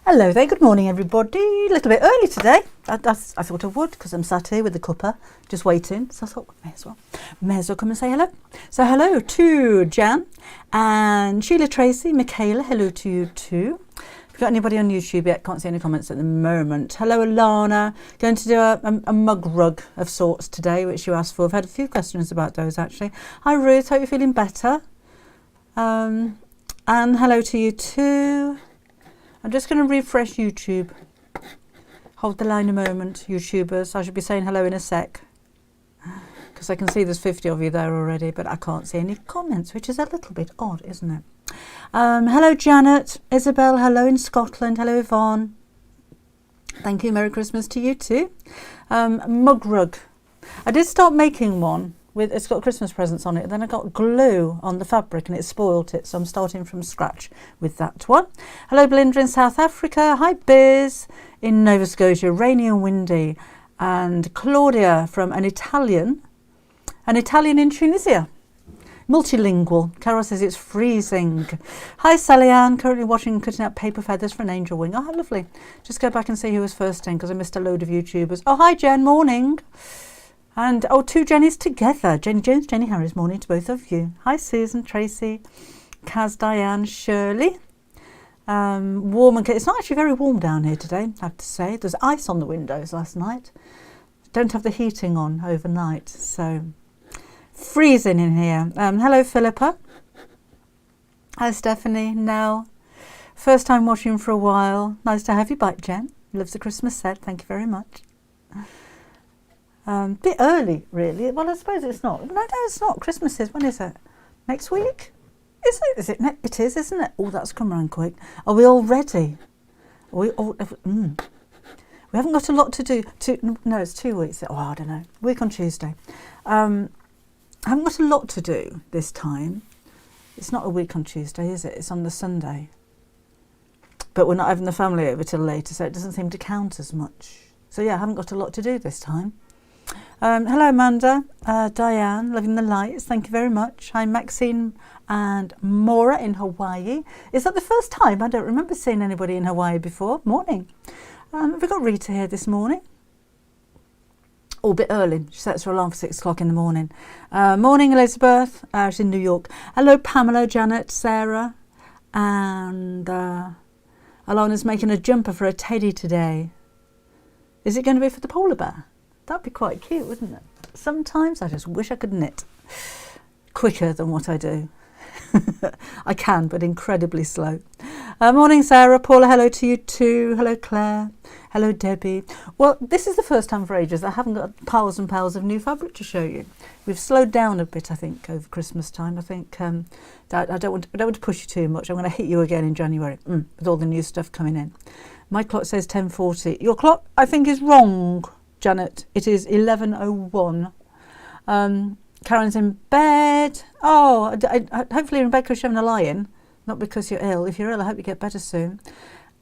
Hello there, good morning everybody. A little bit early today. I thought I would because I'm sat here with the cuppa just waiting. So I thought may as well come and say hello. So hello to Jan and Sheila Tracy, Michaela, hello to you too. If you've got anybody on YouTube yet, can't see any comments at the moment. Hello Alana, going to do a mug rug of sorts today, which you asked for. I've had a few questions about those actually. Hi Ruth, hope you're feeling better. And hello to you too. I'm just going to refresh YouTube. Hold the line a moment, YouTubers. I should be saying hello in a sec. Because I can see there's 50 of you there already, but I can't see any comments, which is a little bit odd, isn't it? Hello Janet, Isabel, hello in Scotland, hello Yvonne. Thank you, Merry Christmas to you too. Mug rug. I did start making one. It's got Christmas presents on it. Then I got glue on the fabric and it spoilt it. So I'm starting from scratch with that one. Hello Belinda in South Africa. Hi Biz in Nova Scotia, rainy and windy. And Claudia from an Italian in Tunisia. Multilingual. Carol says it's freezing. Hi Sally Ann, currently watching Cutting Out Paper Feathers for an Angel Wing. Oh, how lovely. Just go back and see who was first in because I missed a load of YouTubers. Oh, hi Jen, morning. And, oh, two Jennies together. Jenny Jones, Jenny Harris, morning to both of you. Hi, Susan, Tracy, Kaz, Diane, Shirley. Warm and it's not actually very warm down here today, I have to say. There's ice on the windows last night. Don't have the heating on overnight, so freezing in here. Hello, Philippa. Hi, Stephanie, Nell. First time watching for a while. Nice to have you back, Jen. Loves the Christmas set. Thank you very much. Bit early, really. Well, I suppose it's not. No, it's not. Christmas is, when is it? Next week? Is it? Is it? It is, isn't it? Oh, that's come round quick. Are we all ready? Are we all? We haven't got a lot to do. No, it's 2 weeks. Oh, I don't know. Week on Tuesday. I haven't got a lot to do this time. It's not a week on Tuesday, is it? It's on the Sunday. But we're not having the family over till later, so it doesn't seem to count as much. So yeah, I haven't got a lot to do this time. Hello Amanda, Diane, loving the lights, thank you very much. Hi Maxine and Maura in Hawaii. Is that the first time? I don't remember seeing anybody in Hawaii before. Morning. Have we got Rita here this morning? Oh, a bit early. She sets her alarm for 6 o'clock in the morning. Morning Elizabeth, she's in New York. Hello Pamela, Janet, Sarah, and Alana's making a jumper for a teddy today. Is it going to be for the polar bear? That'd be quite cute, wouldn't it? Sometimes I just wish I could knit quicker than what I do. I can, but incredibly slow. Morning, Sarah. Paula, hello to you too. Hello, Claire. Hello, Debbie. Well, this is the first time for ages I haven't got piles and piles of new fabric to show you. We've slowed down a bit, I think, over Christmas time. I think I don't want to push you too much. I'm going to hit you again in January with all the new stuff coming in. My clock says 10:40. Your clock, I think, is wrong, Janet. It is 11:01. Karen's in bed. Oh, hopefully you're in bed because you're having a lie-in, not because you're ill. If you're ill, I hope you get better soon.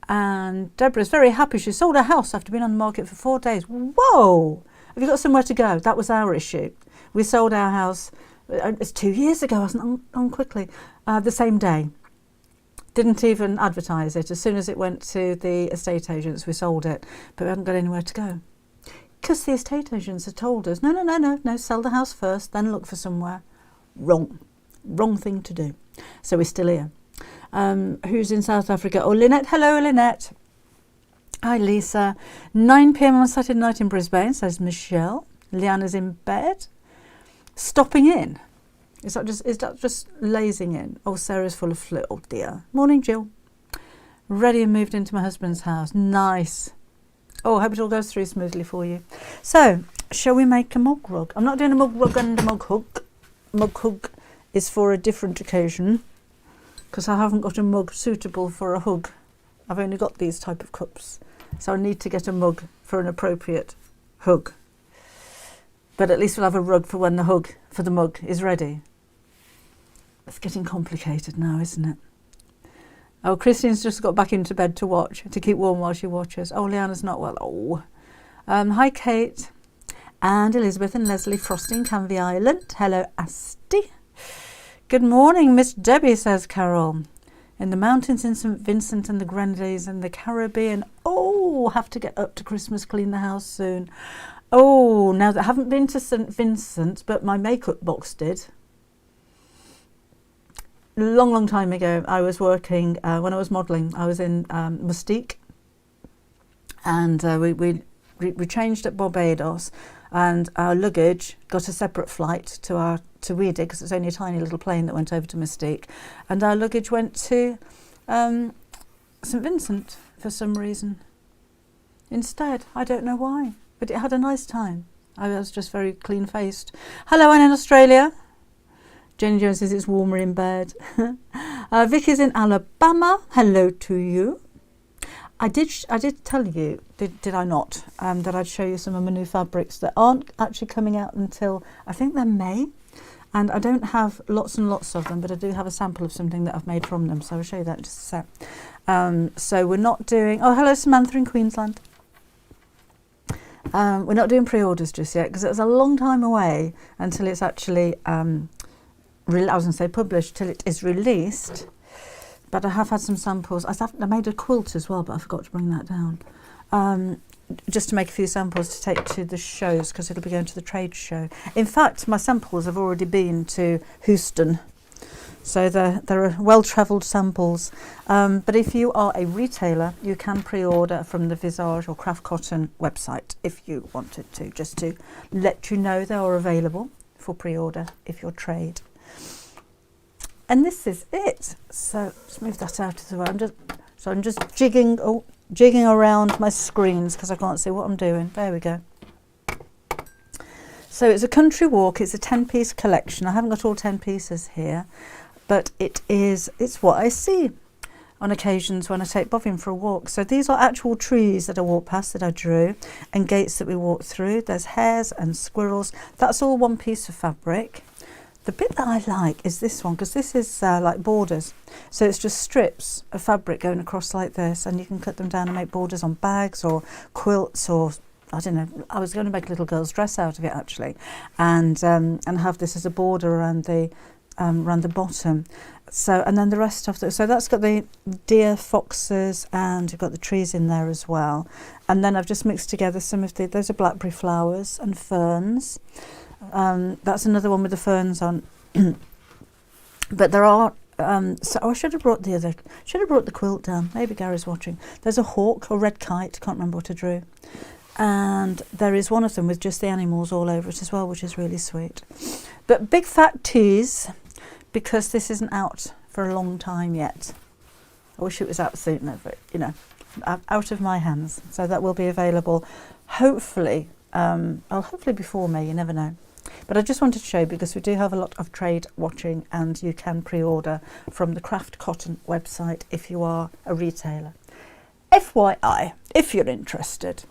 And Deborah's very happy. She sold her house after being on the market for 4 days. Whoa! Have you got somewhere to go? That was our issue. We sold our house, it's 2 years ago, wasn't it? On quickly. The same day. Didn't even advertise it. As soon as it went to the estate agents, we sold it. But we hadn't got anywhere to go. Because the estate agents had told us, no, sell the house first, then look for somewhere. Wrong thing to do. So we're still here. Who's in South Africa? Oh, Lynette. Hello, Lynette. Hi, Lisa. 9 p.m. on Saturday night in Brisbane, says Michelle. Leanna's in bed. Stopping in. Is that just lazing in? Oh, Sarah's full of flu. Oh, dear. Morning, Jill. Ready and moved into my husband's house. Nice. Oh, I hope it all goes through smoothly for you. So, shall we make a mug rug? I'm not doing a mug rug and a mug hook. Mug hook is for a different occasion because I haven't got a mug suitable for a hug. I've only got these type of cups. So I need to get a mug for an appropriate hug. But at least we'll have a rug for when the hug for the mug is ready. It's getting complicated now, isn't it? Oh, Christine's just got back into bed to watch, to keep warm while she watches. Oh, Leanna's not well. Oh. Hi, Kate. And Elizabeth and Leslie Frosting, Canvey Island. Hello, Asti. Good morning, Miss Debbie, says Carol. in the mountains in St Vincent and the Grenadines and the Caribbean. Oh, have to get up to Christmas, clean the house soon. Oh, now that I haven't been to St Vincent, but my makeup box did. Long time ago, I was working, when I was modelling, I was in Mustique, and we changed at Barbados, and our luggage got a separate flight to Ouidah, because it's only a tiny little plane that went over to Mustique, and our luggage went to St Vincent for some reason instead. I don't know why, but it had a nice time. I was just very clean-faced. Hello, Anne in Australia. Jenny Jones says it's warmer in bed. Vicky's in Alabama. Hello to you. I did tell you, did I not, that I'd show you some of my new fabrics that aren't actually coming out until, I think they're May. And I don't have lots and lots of them, but I do have a sample of something that I've made from them. So I'll show you that in just a sec. So we're not doing, oh, hello, Samantha in Queensland. We're not doing pre-orders just yet, because it's a long time away until it's actually, I was going to say published, till it is released. But I have had some samples. I made a quilt as well, but I forgot to bring that down. Just to make a few samples to take to the shows, because it'll be going to the trade show. In fact, my samples have already been to Houston. So they're well-travelled samples. But if you are a retailer, you can pre-order from the Visage or Craft Cotton website if you wanted to, just to let you know they are available for pre-order if you're trade. And this is it. So let's move that out of the way. I'm just jigging around my screens because I can't see what I'm doing. There we go. So it's a country walk. It's a 10-piece collection. I haven't got all 10 pieces here, but it's what I see on occasions when I take Bobbin for a walk. So these are actual trees that I walk past that I drew, and gates that we walk through. There's hares and squirrels. That's all one piece of fabric. The bit that I like is this one, because this is like borders. So it's just strips of fabric going across like this, and you can cut them down and make borders on bags or quilts, or I don't know. I was going to make a little girl's dress out of it actually, and have this as a border around the bottom. So, and then the rest of so that's got the deer, foxes, and you've got the trees in there as well. And then I've just mixed together some of those are blackberry flowers and ferns. That's another one with the ferns on. But there are so I should have brought the quilt down. Maybe Gary's watching. There's a hawk or red kite, can't remember what I drew. And there is one of them with just the animals all over it as well, which is really sweet. But big fat tease, because this isn't out for a long time yet. I wish it was out sooner, but out of my hands. So that will be available hopefully before May, you never know. But I just wanted to show you, because we do have a lot of trade watching, and you can pre-order from the Craft Cotton website if you are a retailer. FYI, if you're interested.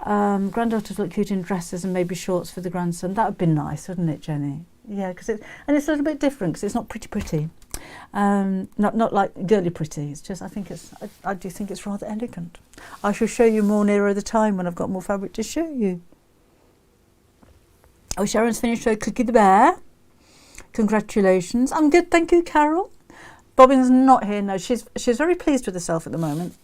Granddaughters look cute in dresses and maybe shorts for the grandson. That would be nice, wouldn't it, Jenny? Yeah, because it's a little bit different, because it's not pretty. Not like girly pretty. It's just, I do think it's rather elegant. I shall show you more nearer the time when I've got more fabric to show you. Oh, Sharon's finished her Cookie the Bear. Congratulations. I'm good, thank you, Carol. Bobbin's not here, no. She's very pleased with herself at the moment,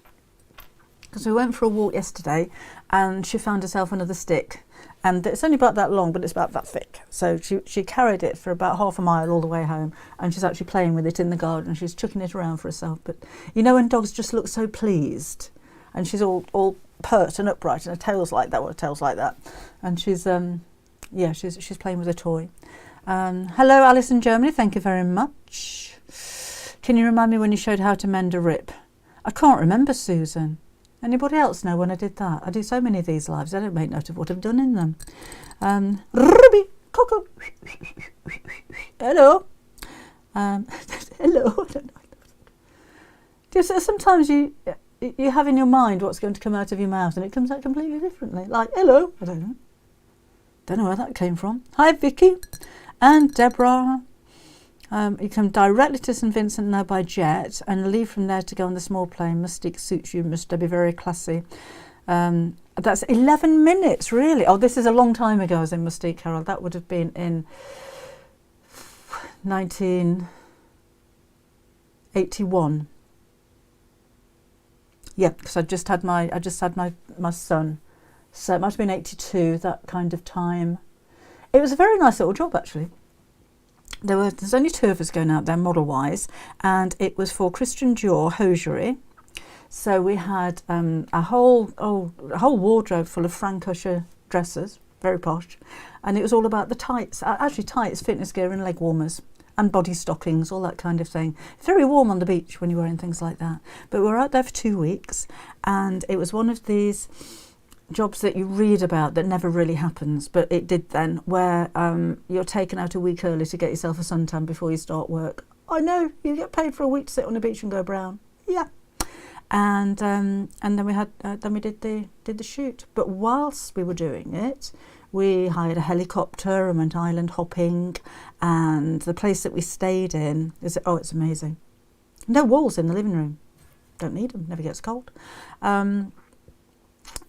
because we went for a walk yesterday and she found herself another stick, and it's only about that long, but it's about that thick. So she carried it for about half a mile all the way home, and she's actually playing with it in the garden. She's chucking it around for herself. But you know when dogs just look so pleased, and she's all pert and upright, and her tail's like that, and she's she's playing with a toy. Hello, Alice in Germany, thank you very much. Can you remind me when you showed how to mend a rip? I can't remember, Susan. Anybody else know when I did that? I do so many of these lives, I don't make note of what I've done in them. Ruby, Coco. Hello. Hello. I don't know. Just sometimes you have in your mind what's going to come out of your mouth, and it comes out completely differently. Like, hello. I don't know. Don't know where that came from. Hi, Vicky and Deborah. You come directly to St Vincent now by jet, and leave from there to go on the small plane. Mustique suits you, must be very classy. That's 11 minutes, really. Oh, this is a long time ago I was in Mustique, Carol. That would have been in 1981. Yeah, because I just had my son, so it must have been 82, that kind of time. It was a very nice little job actually. There's only 2 of us going out there model wise, and it was for Christian Dior hosiery. So we had a whole wardrobe full of Frank Usher dresses, very posh, and it was all about the tights, actually tights, fitness gear and leg warmers and body stockings, all that kind of thing. Very warm on the beach when you're wearing things like that. But we were out there for 2 weeks, and it was one of these jobs that you read about that never really happens, but it did then, where you're taken out a week early to get yourself a suntan before you start work. I know, you get paid for a week to sit on the beach and go brown. Yeah. And then we did the shoot. But whilst we were doing it, we hired a helicopter and went island hopping, and the place that we stayed in it's amazing. No walls in the living room. Don't need them, never gets cold.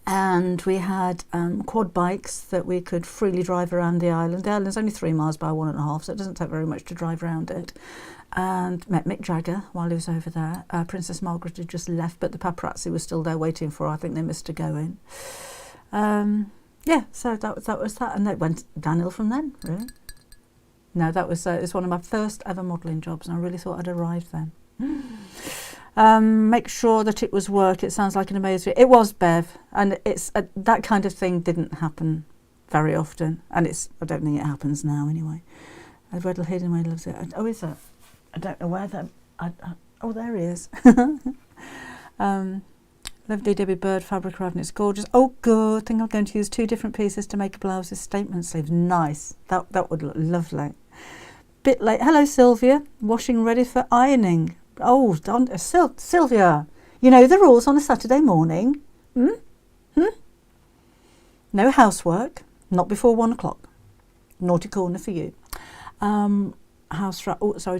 And we had quad bikes that we could freely drive around the island. The island's only 3 miles by 1.5, so it doesn't take very much to drive around it. And met Mick Jagger while he was over there. Princess Margaret had just left, but the paparazzi was still there waiting for her. I think they missed her go in. So that was that, and it went downhill from then, really. No, that was it was one of my first ever modelling jobs, and I really thought I'd arrived then. Make sure that it was work. It sounds like an amazing. It was, Bev, and it's that kind of thing didn't happen very often, and I don't think it happens now anyway. Weddell Hiddenway loves it. Oh, is that? I don't know where that. Oh, there he is. Lovely Debbie Bird fabric arriving. It's gorgeous. Oh, good. I think I'm going to use 2 different pieces to make a blouse with statement sleeves. Nice. That would look lovely. Bit late. Hello, Sylvia. Washing ready for ironing. Oh, Sylvia. You know the rules on a Saturday morning. No housework. Not before 1 o'clock. Naughty corner for you.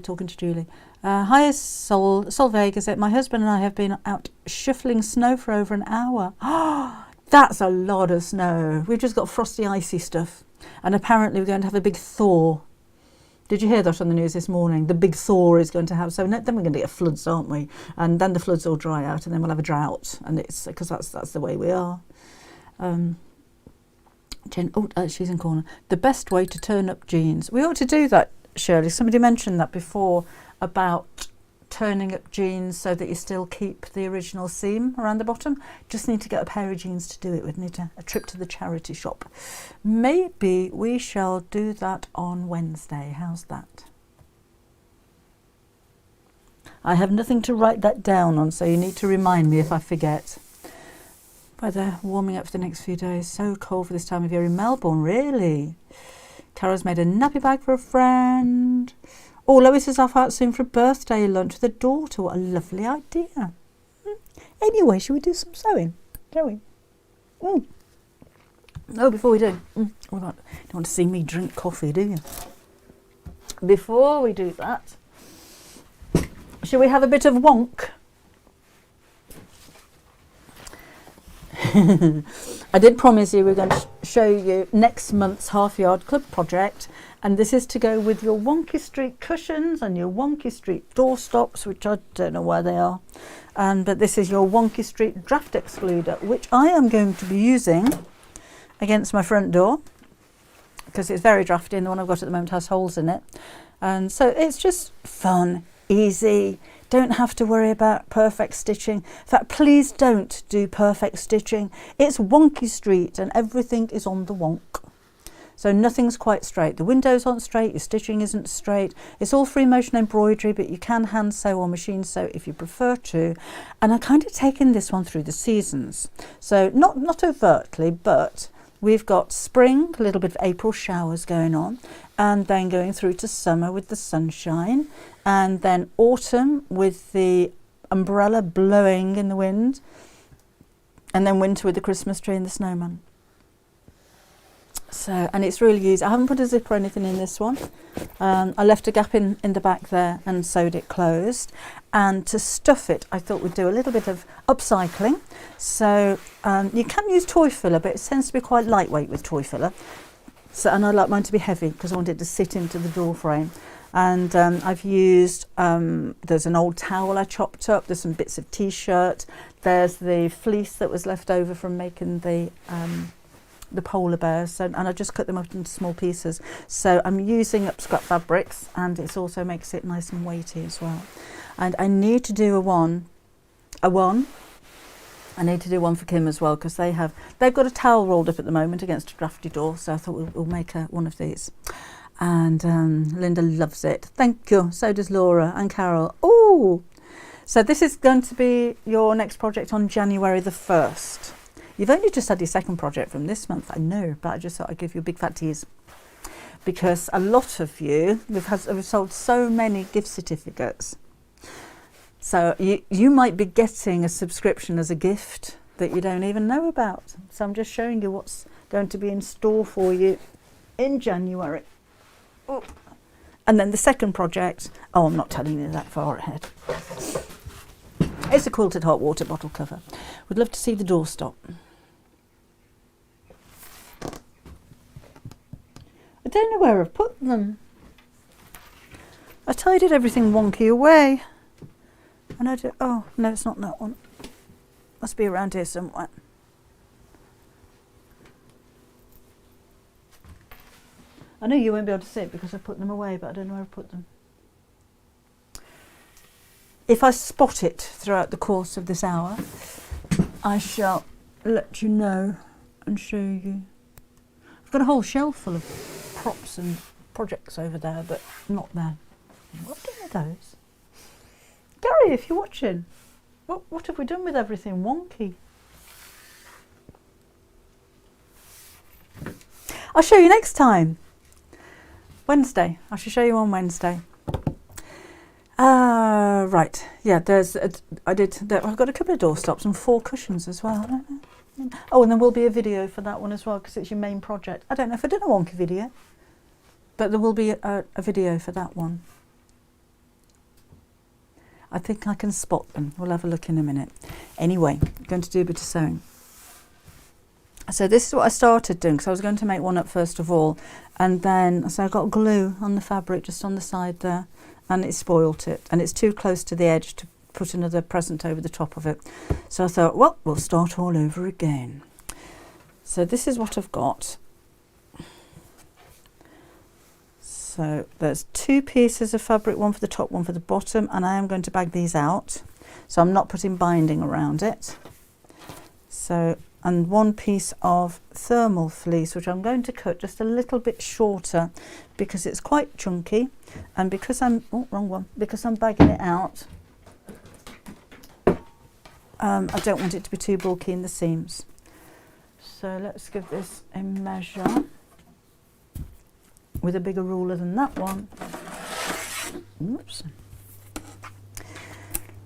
Talking to Julie. Hi, Sol Vegas. My husband and I have been out shuffling snow for over an hour. That's a lot of snow. We've just got frosty, icy stuff. And apparently we're going to have a big thaw. Did you hear that on the news this morning? The big thaw is going to have. So then we're going to get floods, aren't we? And then the floods will dry out, and then we'll have a drought. And it's because that's the way we are. Jen, she's in corner. The best way to turn up jeans. We ought to do that, Shirley. Somebody mentioned that before about turning up jeans so that you still keep the original seam around the bottom. Just need to get a pair of jeans to do it. We'd need a trip to the charity shop. Maybe we shall do that on Wednesday. How's that? I have nothing to write that down on, so you need to remind me if I forget. Weather warming up for the next few days. So cold for this time of year in Melbourne, really. Cara's made a nappy bag for a friend. Oh, Lois is off out soon for a birthday lunch with her daughter. What a lovely idea. Anyway, shall we do some sewing? Shall we? No, before we do. You don't want to see me drink coffee, do you? Before we do that, shall we have a bit of wonk? I did promise you we're going to show you next month's Half Yard Club project, and this is to go with your Wonky Street cushions and your Wonky Street doorstops, which I don't know where they are, but this is your Wonky Street draft excluder, which I am going to be using against my front door because it's very drafty, and the one I've got at the moment has holes in it, and so it's just fun, easy. Don't have to worry about perfect stitching. In fact, please don't do perfect stitching. It's Wonky Street and everything is on the wonk. So nothing's quite straight. The windows aren't straight, your stitching isn't straight. It's all free motion embroidery, but you can hand sew or machine sew if you prefer to. And I'm kind of taking this one through the seasons. So not overtly, but we've got spring, a little bit of April showers going on, and then going through to summer with the sunshine, and then autumn with the umbrella blowing in the wind, and then winter with the Christmas tree and the snowman. So, and it's really easy. I haven't put a zip or anything in this one. I left a gap in the back there and sewed it closed. And to stuff it, I thought we'd do a little bit of upcycling. So you can use toy filler, but it tends to be quite lightweight with toy filler. So, and I like mine to be heavy because I want it to sit into the door frame. And I've used, there's an old towel I chopped up, there's some bits of t-shirt, there's the fleece that was left over from making the polar bears, so, and I just cut them up into small pieces. So I'm using up scrap fabrics, and it also makes it nice and weighty as well. And I need to do I need to do one for Kim as well, because they've got a towel rolled up at the moment against a drafty door, so I thought we'll make one of these. And Linda loves it. Thank you. So does Laura and Carol. Oh, so this is going to be your next project on January the 1st. You've only just had your second project from this month, I know, but I just thought I'd give you a big fat tease, because a lot of you, we've sold so many gift certificates. So you might be getting a subscription as a gift that you don't even know about. So I'm just showing you what's going to be in store for you in January. Oh. And then the second project, oh, I'm not telling you that far ahead. It's a quilted hot water bottle cover. Would love to see the doorstop. I don't know where I've put them. I tidied everything wonky away. And I do, oh, no, it's not that one. Must be around here somewhere. I know you won't be able to see it because I put them away, but I don't know where I put them. If I spot it throughout the course of this hour, I shall let you know and show you. I've got a whole shelf full of props and projects over there, but not there. What have we done with those? Gary, if you're watching, what have we done with everything wonky? I'll show you next time. Wednesday. I shall show you on Wednesday. Right. Yeah, I've got a couple of doorstops and 4 cushions as well. Oh, and there will be a video for that one as well, because it's your main project. I don't know if I did a wonky video, but there will be a video for that one. I think I can spot them. We'll have a look in a minute. Anyway, I'm going to do a bit of sewing. So this is what I started doing, because I was going to make one up first of all, and then so I got glue on the fabric just on the side there, and it spoilt it, and it's too close to the edge to put another present over the top of it. So I thought, well, we'll start all over again. So this is what I've got. So there's 2 pieces of fabric, one for the top, one for the bottom, and I am going to bag these out. So I'm not putting binding around it. So, and 1 piece of thermal fleece, which I'm going to cut just a little bit shorter because it's quite chunky, and because because I'm bagging it out, I don't want it to be too bulky in the seams. So let's give this a measure with a bigger ruler than that one. Oops.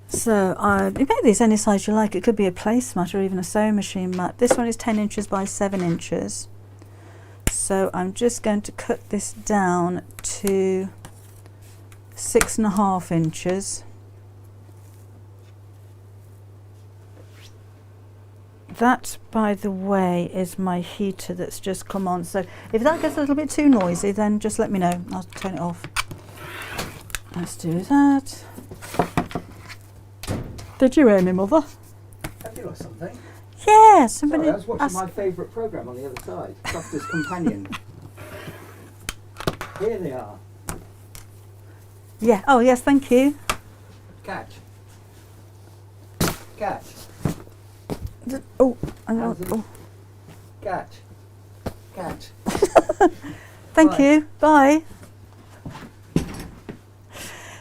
So you make these any size you like. It could be a placemat or even a sewing machine mat. This one is 10 inches by 7 inches. So I'm just going to cut this down to 6.5 inches. That, by the way, is my heater that's just come on. So if that gets a little bit too noisy, then just let me know. I'll turn it off. Let's do that. Did you hear me, Mother? Have you got something? Yeah, somebody. Sorry, I was watching my favourite programme on the other side, Doctor's Companion. Here they are. Yeah. Oh, yes. Thank you. Catch. Catch. Oh, hang on. Oh. Catch. Catch. Thank Bye. you. Bye.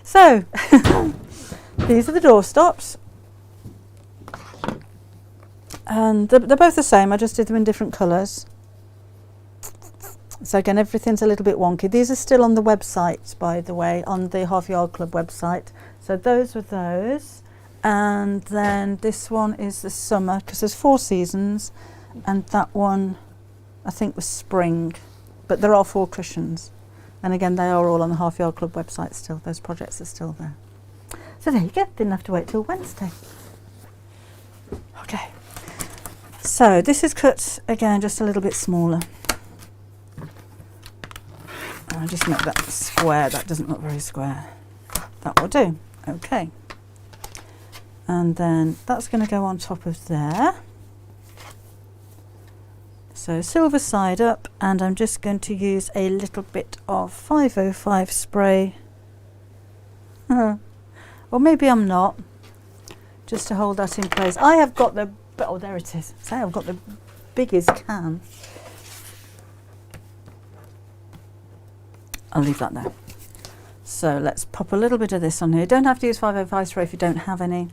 So, these are the doorstops. And they're both the same. I just did them in different colours. So again, everything's a little bit wonky. These are still on the website, by the way, on the Half Yard Club website. So those were those. And then this one is the summer, because there's 4 seasons, and that one I think was spring, but there are 4 cushions, and again they are all on the Half Yard Club website still. Those projects are still there. So there you go, didn't have to wait till Wednesday. Okay, so this is cut again just a little bit smaller. I'll just make that square. That doesn't look very square. That will do. Okay. And then that's going to go on top of there. So silver side up, and I'm just going to use a little bit of 505 spray. Or maybe I'm not. Just to hold that in place. I have got the, oh there it is. So I've got the biggest can. I'll leave that there. So let's pop a little bit of this on here. You don't have to use 505 spray if you don't have any,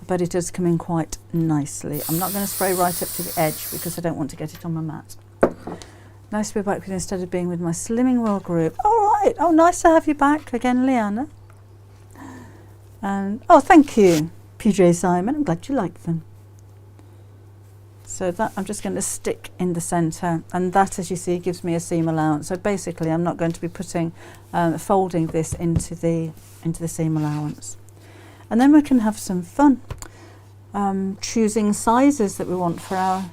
but it does come in quite nicely. I'm not going to spray right up to the edge because I don't want to get it on my mat. Nice to be back with you instead of being with my Slimming World group. All right. Oh, nice to have you back again, Leanna. And oh, thank you, PJ Simon. I'm glad you like them. So that I'm just going to stick in the centre, and that, as you see, gives me a seam allowance. So basically, I'm not going to be putting folding this into the seam allowance. And then we can have some fun choosing sizes that we want for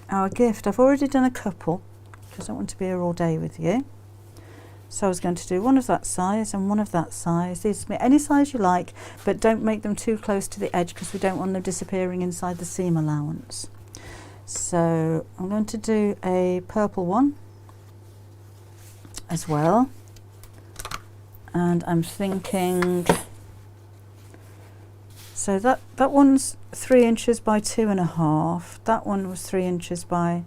our gift. I've already done a couple because I don't want to be here all day with you. So I was going to do one of that size and one of that size. These can be any size you like, but don't make them too close to the edge because we don't want them disappearing inside the seam allowance. So I'm going to do a purple one as well. And I'm thinking, so that one's 3 inches by 2.5. That one was 3 inches by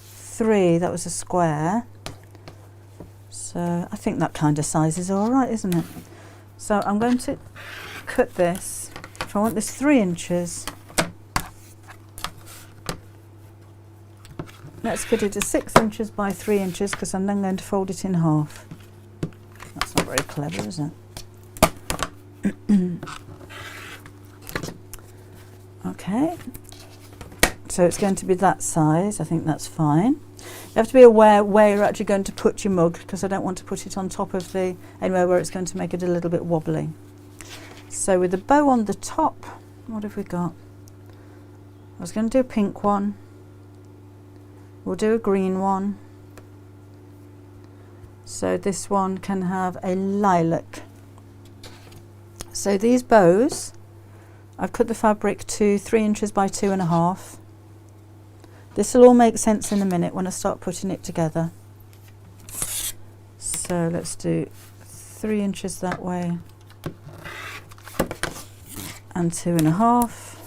3. That was a square. So I think that kind of size is all right, isn't it? So I'm going to cut this. If I want this 3 inches, let's cut it to 6 inches by 3 inches because I'm then going to fold it in half. That's not very clever, is it? Okay. So it's going to be that size. I think that's fine. You have to be aware where you're actually going to put your mug because I don't want to put it on top of the anywhere where it's going to make it a little bit wobbly. So with the bow on the top, what have we got? I was going to do a pink one. We'll do a green one. So this one can have a lilac. So these bows, I've cut the fabric to 3 inches by 2.5. This will all make sense in a minute when I start putting it together. So let's do 3 inches that way and 2.5.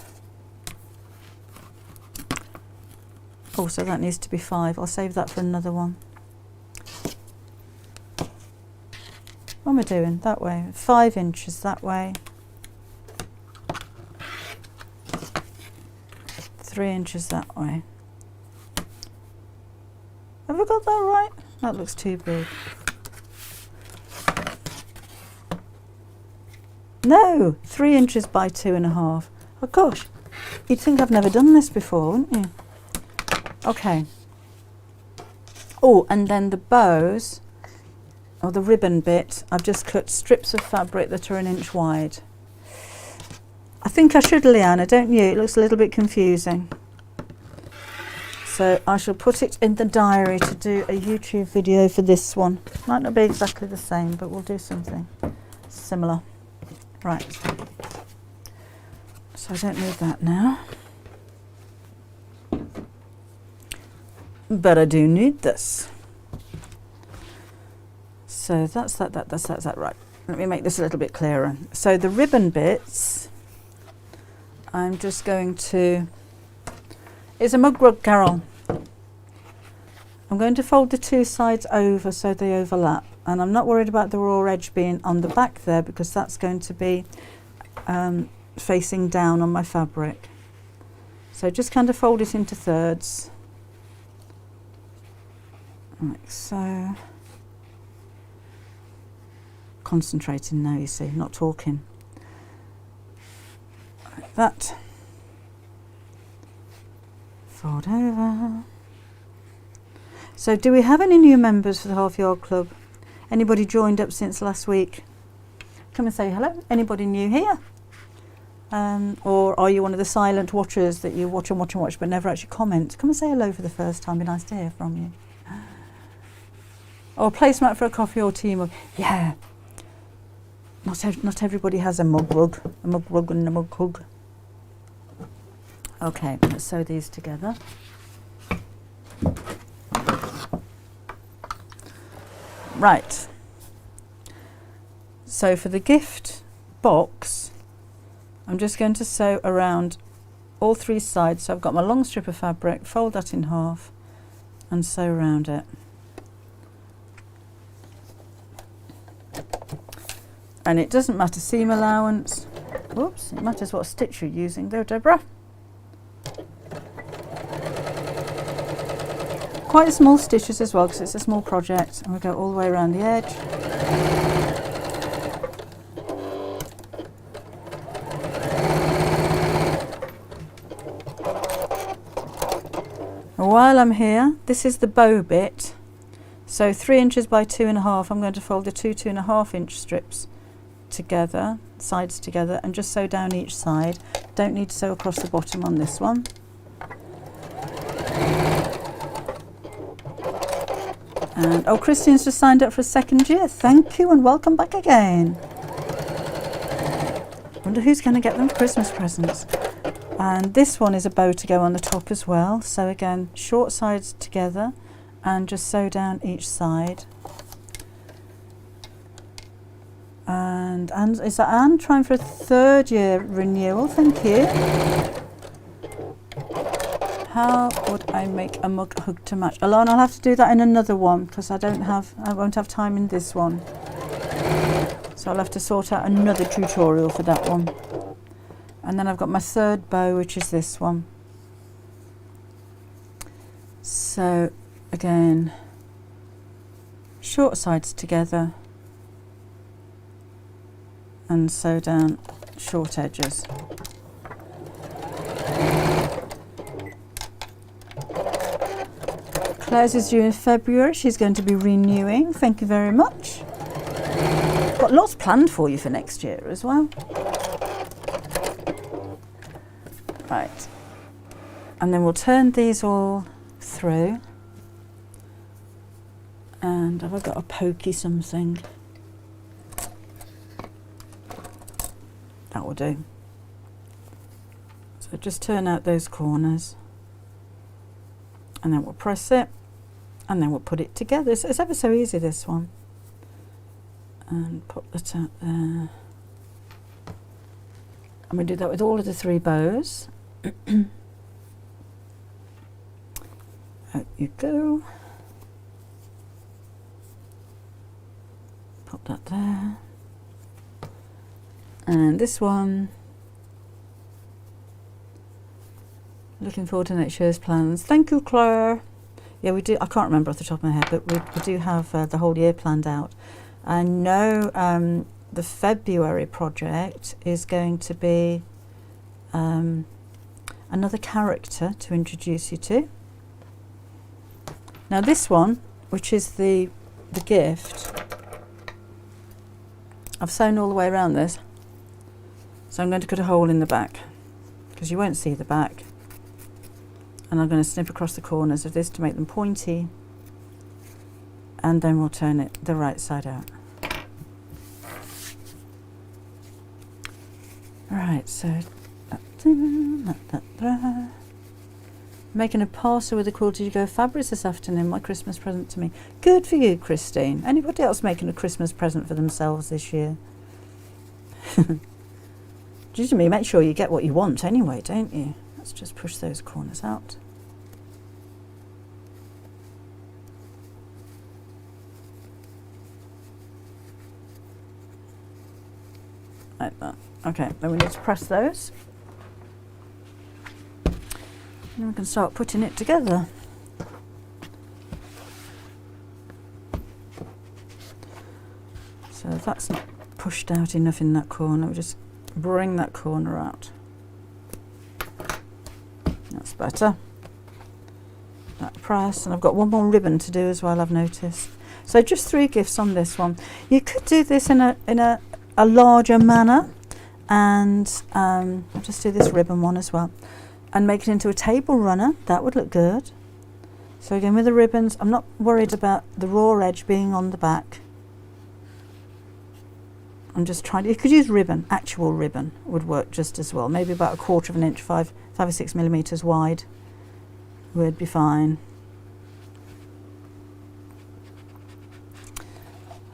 Oh, so that needs to be 5. I'll save that for another one. What am I doing? That way. 5 inches that way. 3 inches that way. Have I got that right? That looks too big. No, 3 inches by 2.5. Oh gosh, you'd think I've never done this before, wouldn't you? Okay. Oh, and then the bows, or the ribbon bit, I've just cut strips of fabric that are 1 inch wide. I think I should, Leanna, don't you? It looks a little bit confusing. So I shall put it in the diary to do a YouTube video for this one. Might not be exactly the same, but we'll do something similar. Right. So I don't need that now. But I do need this. So that's that. Right. Let me make this a little bit clearer. So the ribbon bits, I'm just going to, it's a mug rug, Carol. I'm going to fold the two sides over so they overlap, and I'm not worried about the raw edge being on the back there because that's going to be facing down on my fabric. So just kind of fold it into thirds, like so. Concentrating now, you see, not talking. Like that. Fold over. So do we have any new members for the Half Yard Club? Anybody joined up since last week? Come and say hello. Anybody new here? Or are you one of the silent watchers that you watch and watch and watch but never actually comment? Come and say hello for the first time. Be nice to hear from you. Or a placemat for a coffee or tea mug. Yeah. Not everybody has a mug rug and a mug hug. Okay, let's sew these together. Right. So for the gift box, I'm just going to sew around all three sides. So I've got my long strip of fabric, fold that in half and sew around it. And it doesn't matter seam allowance. Oops, it matters what stitch you're using though, Deborah. Quite small stitches as well because it's a small project, and we go all the way around the edge. While I'm here, this is the bow bit. So 3 inches by 2.5, I'm going to fold the 2.5 inch strips together, sides together, and just sew down each side. Don't need to sew across the bottom on this one. And oh, Christine's just signed up for a 2nd year. Thank you and welcome back again. Wonder who's going to get them Christmas presents. And this one is a bow to go on the top as well. So again, short sides together and just sew down each side. And is that Anne trying for a 3rd year renewal? Thank you. How would I make a mug hug to match? Alone, I'll have to do that in another one because I won't have time in this one. So I'll have to sort out another tutorial for that one. And then I've got my 3rd bow, which is this one. So again, short sides together and sew down short edges. Claire's is due in February. She's going to be renewing. Thank you very much. Got lots planned for you for next year as well. Right. And then we'll turn these all through. And have I got a pokey something? That will do. So just turn out those corners. And then we'll press it. And then we'll put it together. It's ever so easy, this one. And pop that out there. I'm going to do that with all of the 3 bows. Out you go. Pop that there. And this one. Looking forward to next year's plans. Thank you, Claire. Yeah, we do. I can't remember off the top of my head, but we do have the whole year planned out. I know the February project is going to be another character to introduce you to. Now this one, which is the gift, I've sewn all the way around this. So I'm going to cut a hole in the back because you won't see the back. And I'm going to snip across the corners of this to make them pointy. And then we'll turn it the right side out. Right, so making a parcel with the Quilted to Go fabrics this afternoon, my Christmas present to me. Good for you, Christine. Anybody else making a Christmas present for themselves this year? Just me, make sure you get what you want anyway, don't you? Let's just push those corners out. Like that. Okay, then we need to press those. And we can start putting it together. So if that's not pushed out enough in that corner, we just bring that corner out. That's better. That press, and I've got one more ribbon to do as well, I've noticed. So just 3 gifts on this one. You could do this in a larger manner, and I'll just do this ribbon one as well, and make it into a table runner. That would look good. So again with the ribbons, I'm not worried about the raw edge being on the back. I'm just trying to, you could use ribbon, actual ribbon would work just as well. Maybe about 1/4 of an inch, 5 or 6 millimeters wide would be fine.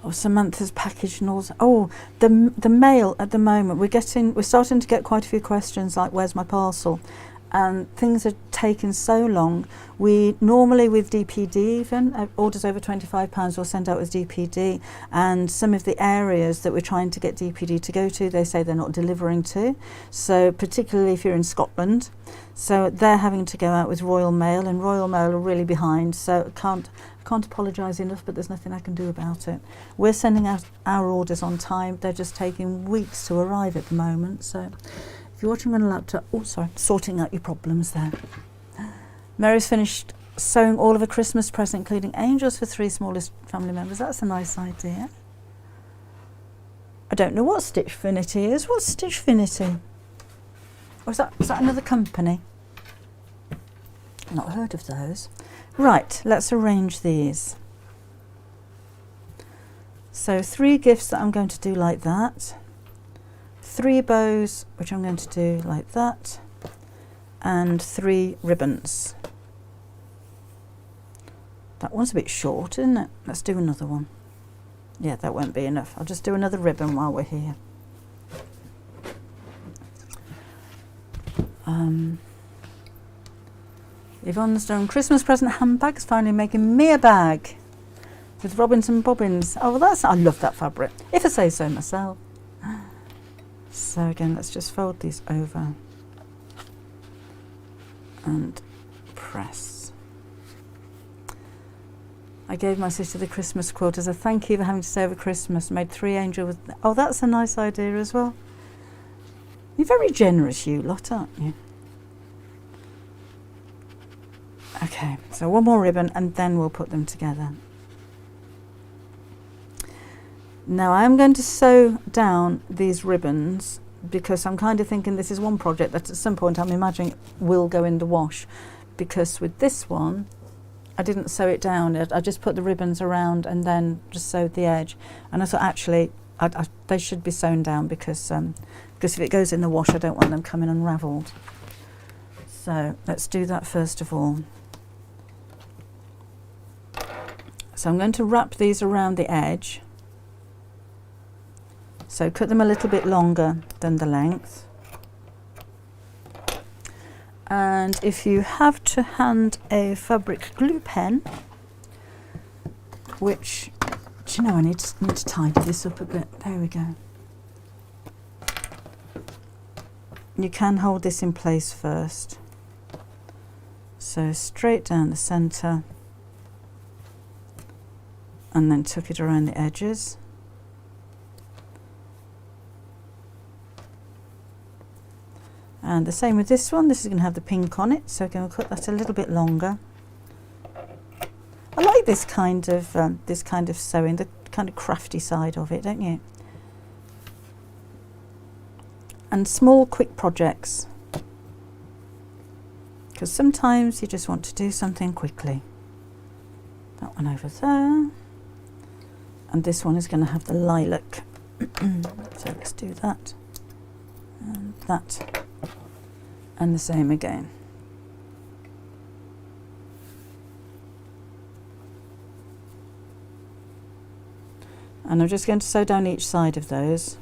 Oh, Samantha's package and all. Oh, the mail at the moment, we're starting to get quite a few questions like, where's my parcel? And things are taking so long. We normally with DPD even, orders over £25 we'll send out with DPD, and some of the areas that we're trying to get DPD to go to, they say they're not delivering to. So particularly if you're in Scotland, so they're having to go out with Royal Mail, and Royal Mail are really behind, so I can't apologise enough, but there's nothing I can do about it. We're sending out our orders on time, they're just taking weeks to arrive at the moment. So if you're watching on a laptop, oh sorry, sorting out your problems there. Mary's finished sewing all of a Christmas present, including angels for 3 smallest family members. That's a nice idea. I don't know what Stitchfinity is. What's Stitchfinity? Or is that another company? Not heard of those. Right, let's arrange these. So 3 gifts that I'm going to do like that. 3 bows, which I'm going to do like that, and 3 ribbons. That one's a bit short, isn't it? Let's do another one. Yeah, that won't be enough. I'll just do another ribbon while we're here. Yvonne's done Christmas present handbags, finally making me a bag with Robinson bobbins. Oh, well, I love that fabric, if I say so myself. So again, let's just fold these over and press. I gave my sister the Christmas quilt as a thank you for having to stay over Christmas. Made 3 angels with, oh, that's a nice idea as well. You're very generous, you lot, aren't you? Okay, so 1 more ribbon and then we'll put them together. Now I'm going to sew down these ribbons because I'm kind of thinking this is one project that at some point I'm imagining will go in the wash, because with this one I didn't sew it down. I just put the ribbons around and then just sewed the edge, and I thought actually they should be sewn down because if it goes in the wash I don't want them coming unravelled. So let's do that first of all. So I'm going to wrap these around the edge. So cut them a little bit longer than the length. And if you have to hand a fabric glue pen, which, do you know, I need to tidy this up a bit. There we go. You can hold this in place first. So straight down the centre and then tuck it around the edges. And the same with this one. This is going to have the pink on it, so I'm going to cut that a little bit longer. I like this kind of sewing, the kind of crafty side of it, don't you? And small, quick projects, because sometimes you just want to do something quickly. That one over there, and this one is going to have the lilac. So let's do that and that. And the same again. And I'm just going to sew down each side of those.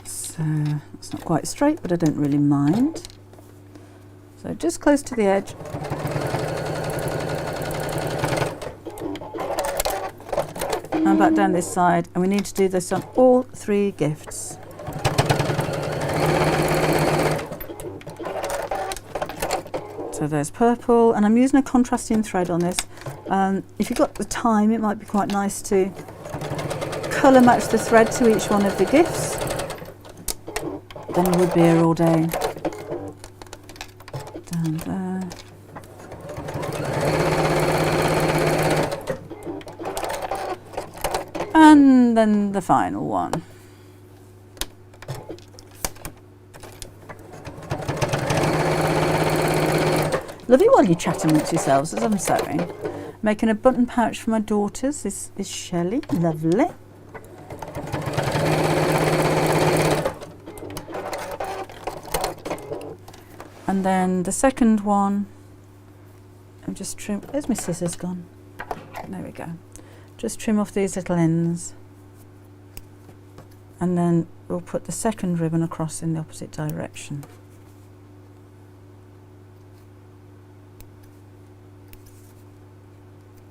So it's not quite straight, but I don't really mind. So just close to the edge. And back down this side, and we need to do this on all 3 gifts. So there's purple, and I'm using a contrasting thread on this. If you've got the time, it might be quite nice to colour match the thread to each one of the gifts. Then you would be here all day. Down there. And then the final one. Lovely while you're chatting amongst yourselves as I'm sewing. Making a button pouch for my daughters. This is Shelley. Lovely. And then the second one, I'm just trim. Where's my scissors gone? There we go. Just trim off these little ends. And then we'll put the second ribbon across in the opposite direction.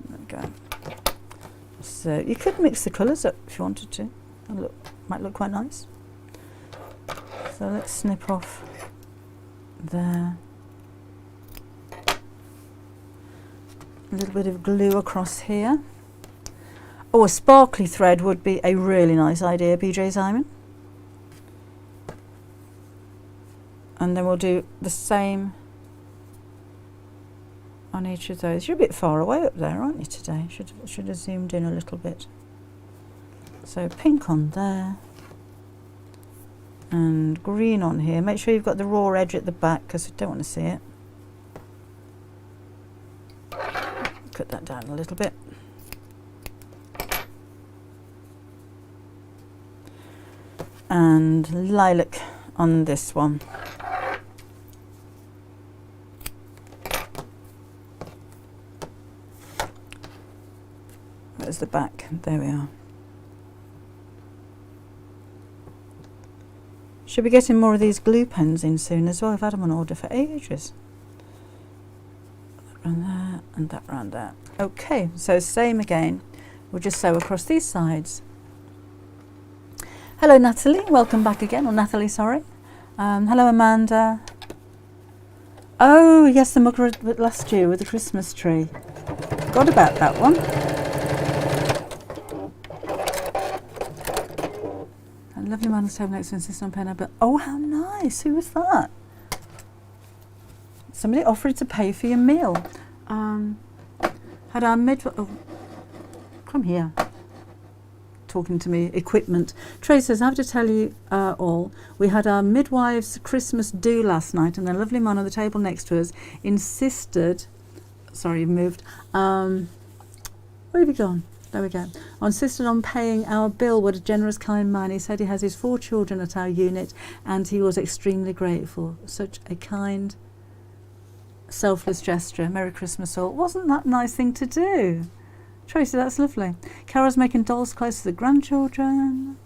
There we go. So you could mix the colours up if you wanted to. Might look quite nice. So let's snip off there. A little bit of glue across here. Oh, a sparkly thread would be a really nice idea, PJ Simon. And then we'll do the same on each of those. You're a bit far away up there, aren't you, today? Should have zoomed in a little bit. So pink on there. And green on here. Make sure you've got the raw edge at the back because I don't want to see it. Cut that down a little bit. And lilac on this one. There's the back. There we are. Should be getting more of these glue pens in soon as well. I've had them on order for ages. That round there and that round there. Okay, so same again. We'll just sew across these sides. Hello Natalie, welcome back again. Or Natalie, sorry. Hello Amanda. Oh yes, the mug last year with the Christmas tree. Forgot about that one. Lovely man who's next to insist on pen, but oh how nice, who was that? Somebody offered to pay for your meal. Had our come here, talking to me, equipment. Trey says, I have to tell you all, we had our midwife's Christmas do last night and the lovely man on the table next to us insisted, sorry you've moved, where have you gone? There we go. Insisted on paying our bill. What a generous, kind man. He said he has his 4 children at our unit and he was extremely grateful. Such a kind, selfless gesture. Merry Christmas all. Wasn't that a nice thing to do? Tracy, that's lovely. Carol's making dolls close to the grandchildren.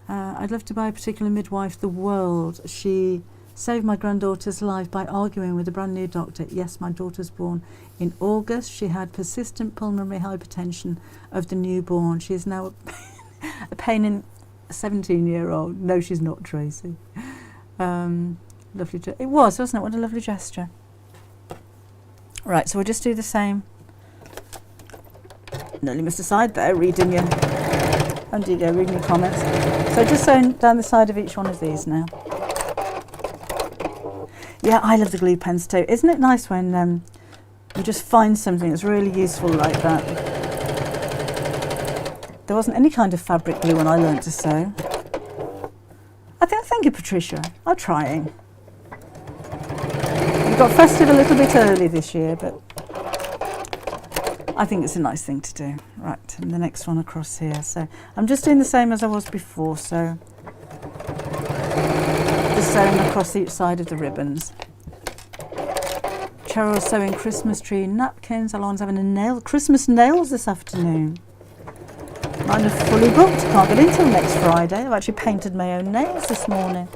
I'd love to buy a particular midwife the world. She saved my granddaughter's life by arguing with a brand new doctor. Yes, my daughter's born in August. She had persistent pulmonary hypertension of the newborn. She is now a pain in a 17-year-old. No, she's not, Tracy. Lovely. It was, wasn't it? What a lovely gesture. Right, so we'll just do the same. Nearly missed a side there, reading your... And you go, reading your comments. So just sewing down the side of each one of these now. Yeah, I love the glue pens too. Isn't it nice when you just find something that's really useful like that? There wasn't any kind of fabric glue when I learnt to sew. Thank you, Patricia. I'm trying. We got festive a little bit early this year, but I think it's a nice thing to do. Right, and the next one across here. So I'm just doing the same as I was before, so just sewing across each side of the ribbons. Cheryl's sewing Christmas tree napkins. Alon's having a Christmas nails this afternoon. Mine are fully booked. Can't get in till next Friday. I've actually painted my own nails this morning.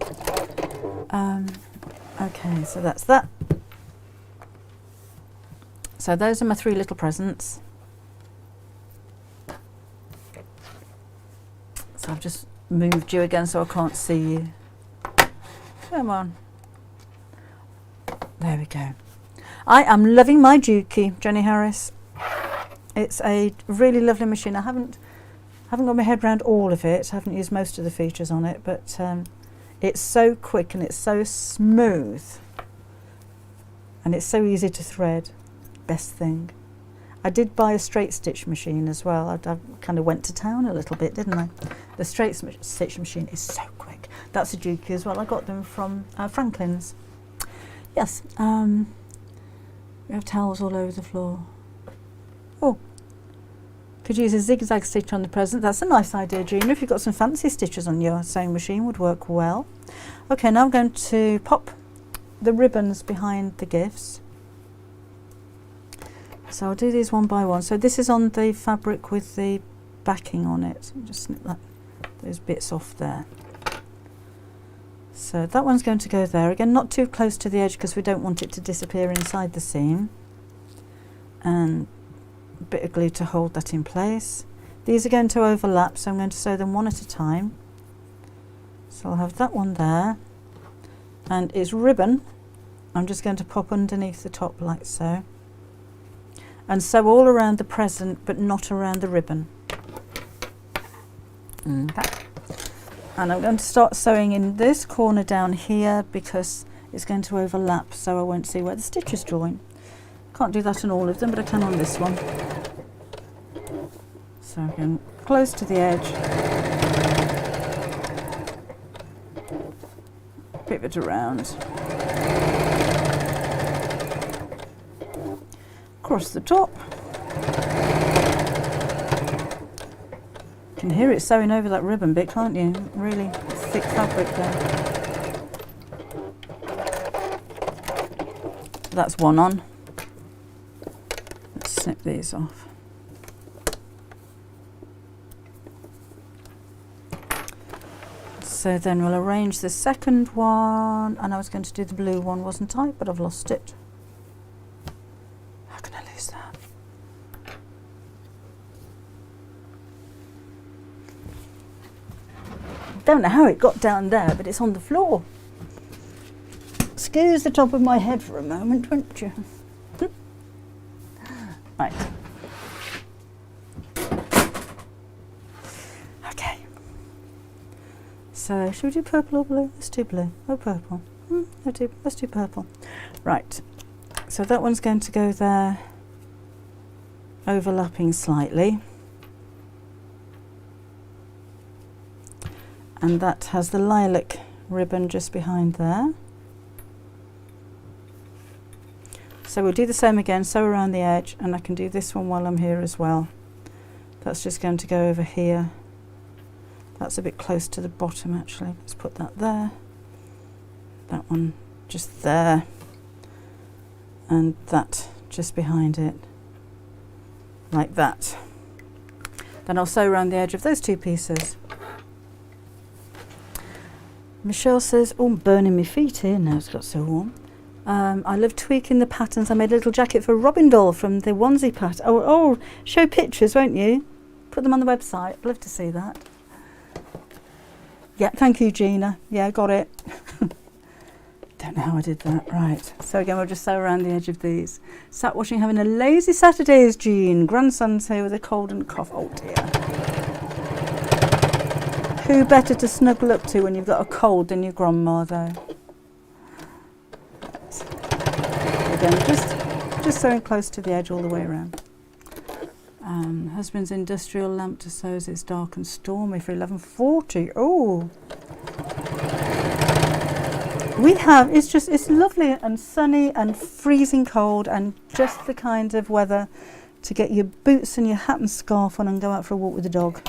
Okay, so that's that. So those are my 3 little presents. So I've just moved you again so I can't see you. Come on. There we go. I am loving my Juki, Jenny Harris. It's a really lovely machine. I haven't got my head around all of it. I haven't used most of the features on it, but it's so quick and it's so smooth. And it's so easy to thread. Best thing. I did buy a straight stitch machine as well. I kind of went to town a little bit, didn't I? The straight stitch machine is so quick. That's a Juki as well. I got them from Franklin's. Yes. We have towels all over the floor. Oh, could use a zigzag stitch on the present. That's a nice idea, Gina. If you've got some fancy stitches on your sewing machine, would work well. Okay, now I'm going to pop the ribbons behind the gifts. So I'll do these one by one. So this is on the fabric with the backing on it. So just snip those bits off there. So that one's going to go there. Again, not too close to the edge because we don't want it to disappear inside the seam. And a bit of glue to hold that in place. These are going to overlap, so I'm going to sew them one at a time. So I'll have that one there. And its ribbon, I'm just going to pop underneath the top like so. And sew all around the present, but not around the ribbon. Okay. And I'm going to start sewing in this corner down here because it's going to overlap, so I won't see where the stitches join. Can't do that on all of them, but I can on this one. So again, close to the edge. Pivot around. Across the top. You can hear it sewing over that ribbon bit, can't you? Really thick fabric there. That's one on. Let's snip these off. So then we'll arrange the second one, and I was going to do the blue one, wasn't I? But I've lost it. How can I lose that? Don't know how it got down there, but it's on the floor. Excuse the top of my head for a moment, won't you? Right. Okay. So, should we do purple or blue? Let's do blue. Oh, purple. Let's do purple. Right. So that one's going to go there, overlapping slightly. And that has the lilac ribbon just behind there. So we'll do the same again, sew around the edge, and I can do this one while I'm here as well. That's just going to go over here. That's a bit close to the bottom actually. Let's put that there. That one just there. And that just behind it. Like that. Then I'll sew around the edge of those two pieces. Michelle says, oh, I'm burning my feet here now, it's got so warm. I love tweaking the patterns. I made a little jacket for Robin Doll from the onesie pattern. Oh, show pictures, won't you? Put them on the website. I'd love to see that. Yeah, thank you, Gina. Yeah, got it. Don't know how I did that. Right. So again, we'll just sew around the edge of these. Sat watching, having a lazy Saturdays, Jean. Grandson's here with a cold and cough. Oh dear. Who better to snuggle up to when you've got a cold than your grandma, though? Again, just sewing close to the edge all the way around. Husband's industrial lamp to sew as it's dark and stormy for 11:40. Oh, we have. It's lovely and sunny and freezing cold and just the kind of weather to get your boots and your hat and scarf on and go out for a walk with the dog,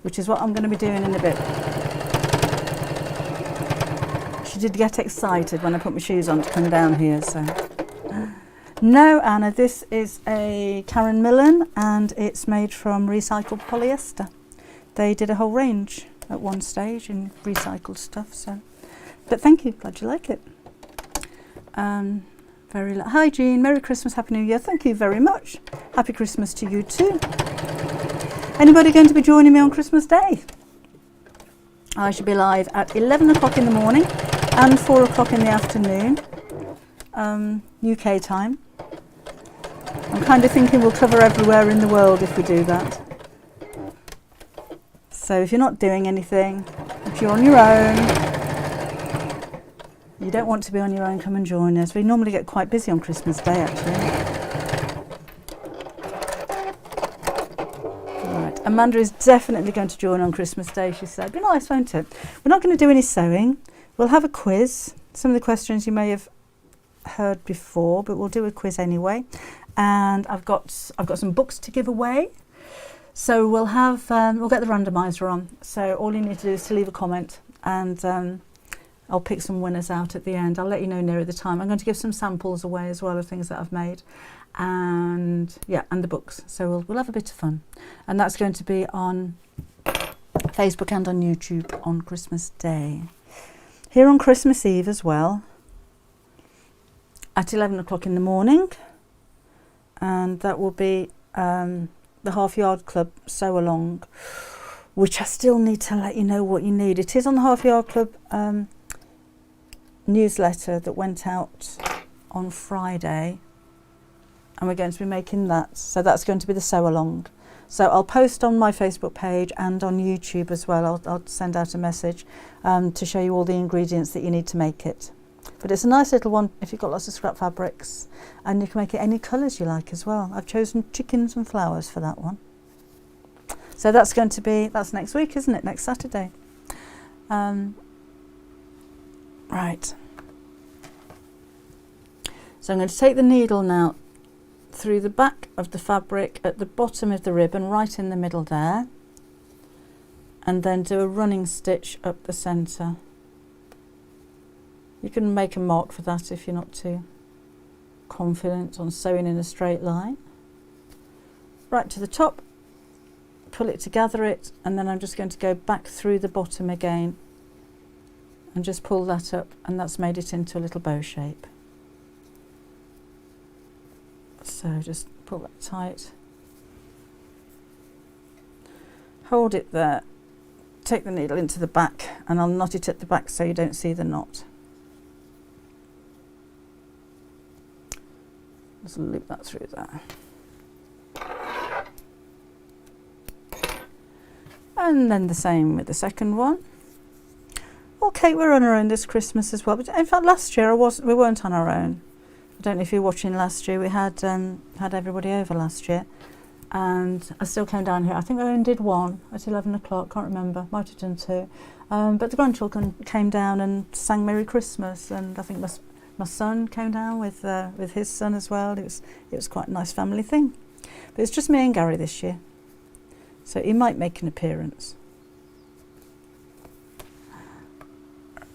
which is what I'm going to be doing in a bit. She did get excited when I put my shoes on to come down here, so. No, Anna, this is a Karen Millen and it's made from recycled polyester. They did a whole range at one stage in recycled stuff, so. But thank you, glad you like it. Hi Jean, Merry Christmas, Happy New Year. Thank you very much. Happy Christmas to you too. Anybody going to be joining me on Christmas Day? I should be live at 11 o'clock in the morning and 4 o'clock in the afternoon, UK time. I'm kind of thinking we'll cover everywhere in the world if we do that. So if you're not doing anything, if you're on your own, you don't want to be on your own, come and join us. We normally get quite busy on Christmas Day actually. Right, Amanda is definitely going to join on Christmas Day, she said. Be nice, won't it? We're not going to do any sewing. We'll have a quiz. Some of the questions you may have heard before, but we'll do a quiz anyway. And I've got some books to give away. So we'll get the randomizer on. So all you need to do is to leave a comment, and I'll pick some winners out at the end. I'll let you know nearer the time. I'm going to give some samples away as well of things that I've made, and the books. So we'll have a bit of fun, and that's going to be on Facebook and on YouTube on Christmas Day. Here on Christmas Eve as well, at 11 o'clock in the morning, and that will be the Half Yard Club sew along, which I still need to let you know what you need. It is on the Half Yard Club newsletter that went out on Friday, and we're going to be making that. So that's going to be the sew along. So I'll post on my Facebook page and on YouTube as well. I'll send out a message to show you all the ingredients that you need to make it. But it's a nice little one if you've got lots of scrap fabrics, and you can make it any colours you like as well. I've chosen chickens and flowers for that one. So that's next week, isn't it? Next Saturday. Right. So I'm going to take the needle now through the back of the fabric at the bottom of the ribbon, right in the middle there, and then do a running stitch up the centre. You can make a mark for that if you're not too confident on sewing in a straight line. Right to the top, pull it to gather it, and then I'm just going to go back through the bottom again and just pull that up, and that's made it into a little bow shape. So just pull that tight, hold it there, take the needle into the back, and I'll knot it at the back so you don't see the knot. Just loop that through there. And then the same with the second one. Okay, we're on our own this Christmas as well. But in fact, last year we weren't on our own. I don't know if you were watching last year. We had everybody over last year, and I still came down here. I think I only did one at 11 o'clock. Can't remember. Might have done two. But the grandchildren came down and sang Merry Christmas, and I think my son came down with his son as well. It was quite a nice family thing. But it's just me and Gary this year, so he might make an appearance.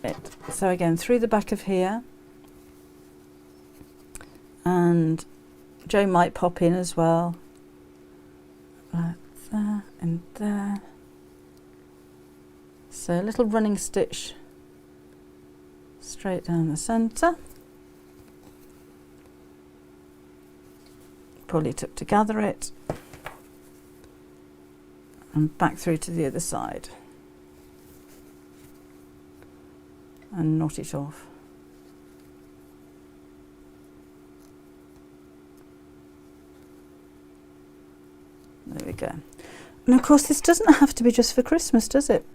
Right. So again, through the back of here, and Joe might pop in as well. Like there and there. So a little running stitch straight down the centre. Pull it up to gather it, and back through to the other side, and knot it off. There we go. And of course this doesn't have to be just for Christmas, does it?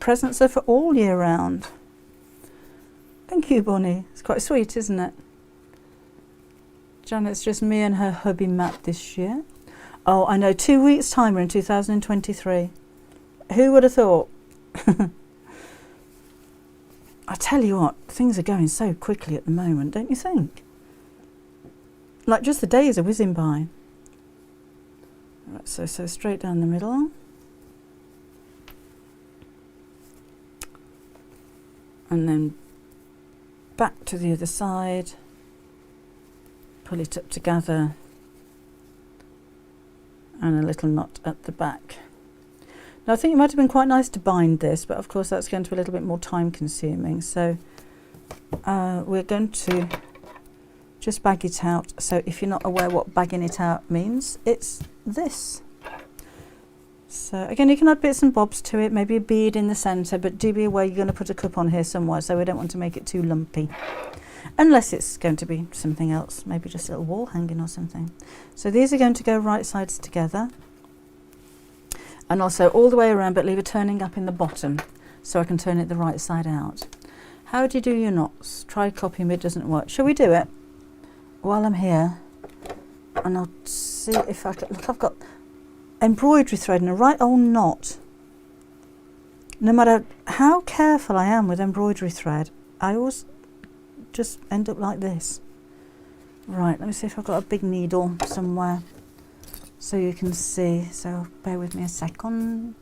Presents are for all year round. Thank you, Bonnie. It's quite sweet, isn't it? Janet's just me and her hubby Matt this year. Oh, I know, 2 weeks' time we're in 2023. Who would have thought? I tell you what, things are going so quickly at the moment, don't you think? Like, just the days are whizzing by. Right, so straight down the middle. And then back to the other side. Pull it up together, and a little knot at the back. Now I think it might have been quite nice to bind this, but of course that's going to be a little bit more time consuming, so we're going to just bag it out. So if you're not aware what bagging it out means, it's this. So again, you can add bits and bobs to it, maybe a bead in the centre, but do be aware you're going to put a cup on here somewhere, so we don't want to make it too lumpy. Unless it's going to be something else, maybe just a little wall hanging or something. So these are going to go right sides together, and also all the way around, but leave a turning up in the bottom so I can turn it the right side out. How do you do your knots? Try copying, but it doesn't work. Shall we do it while I'm here? And I'll see if I can. Look, I've got embroidery thread and a right old knot. No matter how careful I am with embroidery thread, I always just end up like this. Right, let me see if I've got a big needle somewhere so you can see. So bear with me a second.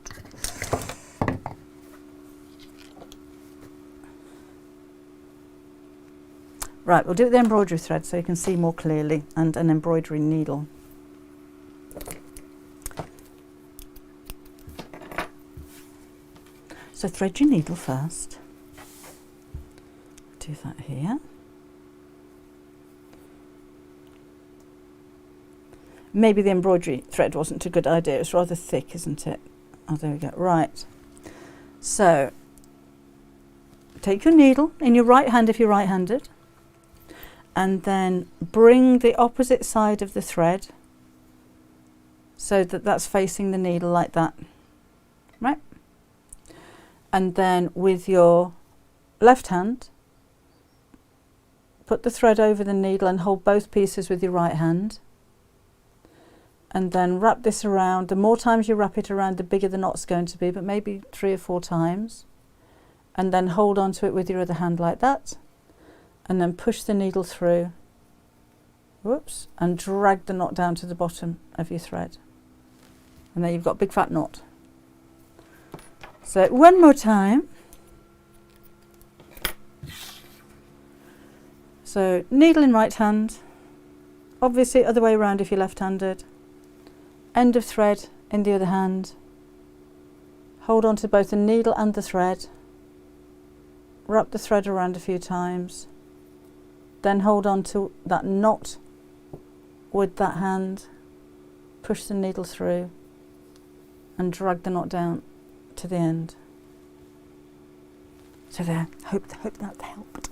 Right, we'll do it with the embroidery thread so you can see more clearly, and an embroidery needle. So thread your needle first. Do that here. Maybe the embroidery thread wasn't a good idea. It's rather thick, isn't it? Oh, there we go. Right. So take your needle in your right hand if you're right-handed, and then bring the opposite side of the thread so that that's facing the needle like that. Right? And then with your left hand, put the thread over the needle and hold both pieces with your right hand. And then wrap this around. The more times you wrap it around, the bigger the knot's going to be, but maybe 3 or 4 times. And then hold on to it with your other hand like that. And then push the needle through. Whoops. And drag the knot down to the bottom of your thread. And then you've got a big fat knot. So one more time. So needle in right hand. Obviously other way around if you're left-handed. End of thread in the other hand. Hold on to both the needle and the thread. Wrap the thread around a few times. Then hold on to that knot with that hand. Push the needle through and drag the knot down to the end. So there, hope that helped.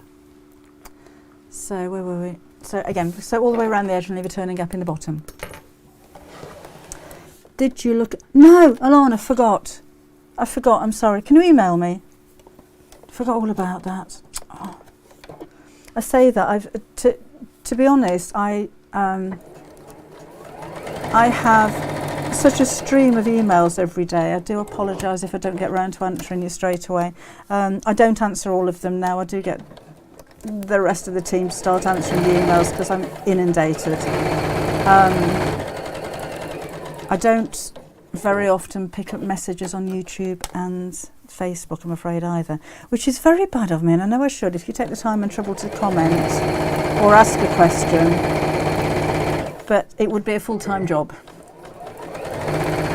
So where were we? So again, sew all the way around the edge and leave a turning gap in the bottom. Did you look? No, Alana, forgot. I forgot, I'm sorry. Can you email me? I forgot all about that. Oh. I say that, to be honest, I have such a stream of emails every day. I do apologise if I don't get round to answering you straight away. I don't answer all of them now. I do get the rest of the team to start answering the emails because I'm inundated. I don't very often pick up messages on YouTube and Facebook, I'm afraid, either, which is very bad of me, and I know I should. If you take the time and trouble to comment or ask a question, but it would be a full-time job.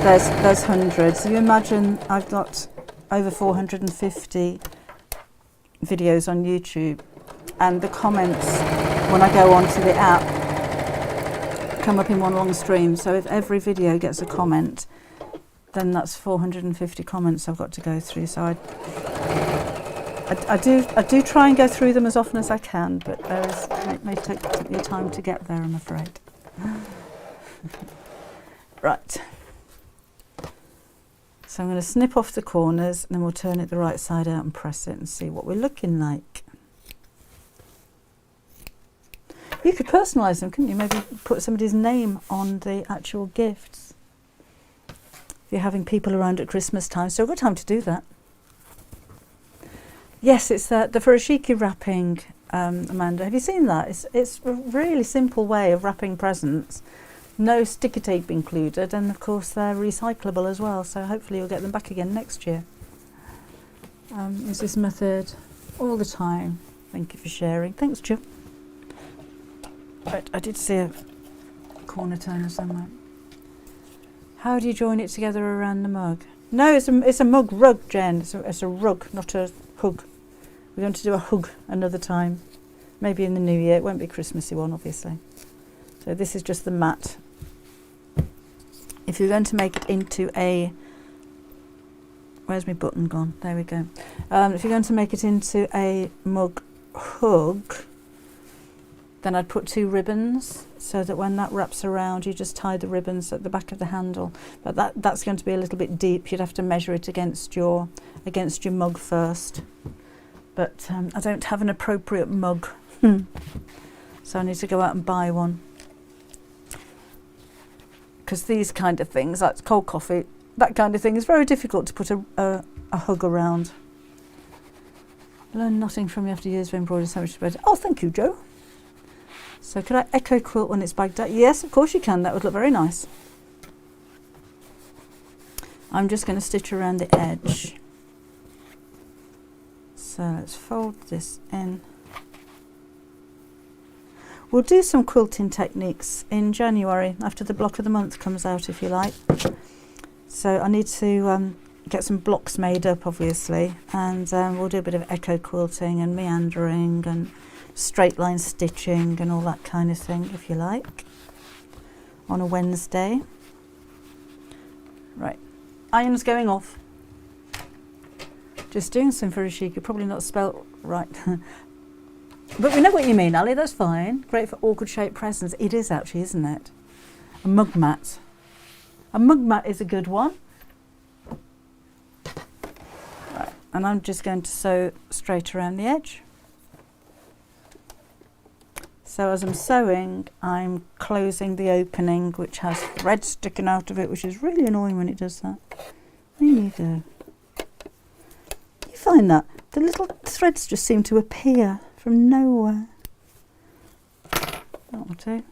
There's hundreds. So you imagine I've got over 450 videos on YouTube, and the comments when I go onto the app come up in one long stream. So if every video gets a comment, then that's 450 comments I've got to go through. So I do try and go through them as often as I can, but it may take me time to get there, I'm afraid. Right. So I'm going to snip off the corners, and then we'll turn it the right side out and press it and see what we're looking like. You could personalise them, couldn't you? Maybe put somebody's name on the actual gifts. If you're having people around at Christmas time, so a good time to do that. Yes, it's the furoshiki wrapping, Amanda. Have you seen that? It's a really simple way of wrapping presents. No sticky tape included, and of course they're recyclable as well, so hopefully you'll get them back again next year. Use this method all the time. Thank you for sharing. Thanks, Jill. Right, I did see a corner turner somewhere. How do you join it together around the mug? No, it's a mug rug, Jen. It's a rug, not a hug. We're going to do a hug another time. Maybe in the new year. It won't be a Christmassy one, obviously. So this is just the mat. If you're going to make it into a... Where's my button gone? There we go. If you're going to make it into a mug hug, then I'd put 2 ribbons so that when that wraps around, you just tie the ribbons at the back of the handle. But that's going to be a little bit deep. You'd have to measure it against your mug first. But I don't have an appropriate mug, so I need to go out and buy one. Because these kind of things, like cold coffee, that kind of thing, is very difficult to put a hug around. Learn nothing from you after years of embroidery so much better. Oh, thank you, Joe. So could I echo quilt when it's bagged up? Yes, of course you can. That would look very nice. I'm just going to stitch around the edge. So let's fold this in. We'll do some quilting techniques in January after the block of the month comes out, if you like. So I need to get some blocks made up, obviously, and we'll do a bit of echo quilting and meandering and straight line stitching and all that kind of thing, if you like, on a Wednesday. Right, iron's going off. Just doing some very chic, probably not spelt right. But we know what you mean, Ali, that's fine. Great for awkward shaped presents. It is actually, isn't it? A mug mat. A mug mat is a good one. Right, and I'm just going to sew straight around the edge. So as I'm sewing, I'm closing the opening, which has thread sticking out of it, which is really annoying when it does that. There you go. You find that? The little threads just seem to appear from nowhere. That will do.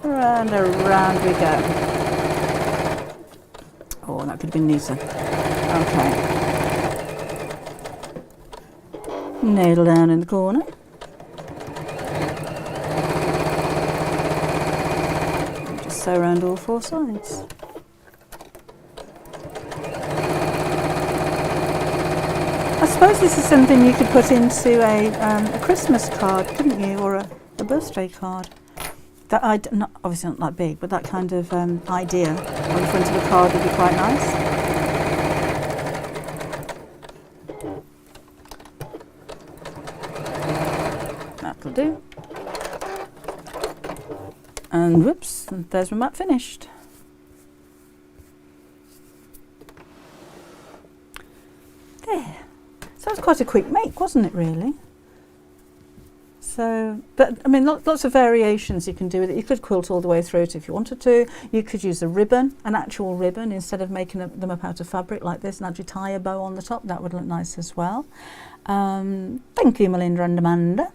Round and around we go. Oh, that could have been neater. Okay. Nail down in the corner. And just sew around all four sides. I suppose this is something you could put into a Christmas card, couldn't you, or a birthday card? That obviously not that big, but that kind of idea on the front of the card would be quite nice. That'll do. And whoops, there's my mat finished. There. So it was quite a quick make, wasn't it, really? So, but I mean, lots of variations you can do with it. You could quilt all the way through it if you wanted to. You could use a ribbon, an actual ribbon, instead of making them up out of fabric like this, and actually tie a bow on the top. That would look nice as well. Thank you, Melinda and Amanda.